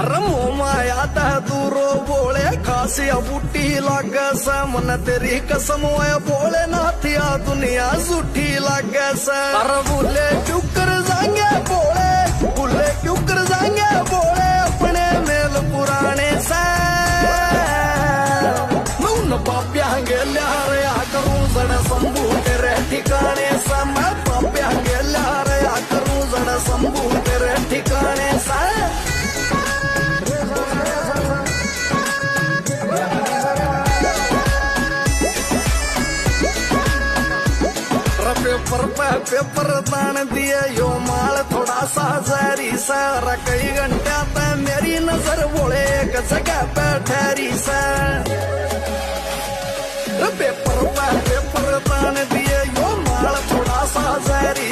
अरे मोमाया ता दूरो बोले खासिया बूटी लागे से मन तेरी कसम है बोले नाथिया दुनिया झूठी लागे से अरे बोले क्यों कर जाएंगे बोले बोले क्यों कर जाएंगे बोले अपने मेल पुराने से मैं पाप्या गेल्या रे करूं जड़ संभू तेरे ठिकाने से मैं पाप्या गेल्या रे करूं जड़ संभू तेरे ठिकाने से पेपर पे पेपर तान दिए यो माल थोड़ा सा जहरी सर कई घंटे पे मेरी नजर बोले एक जगह पे ठहरी से पेपर पे पेपर तान दिए यो माल थोड़ा सा जहरी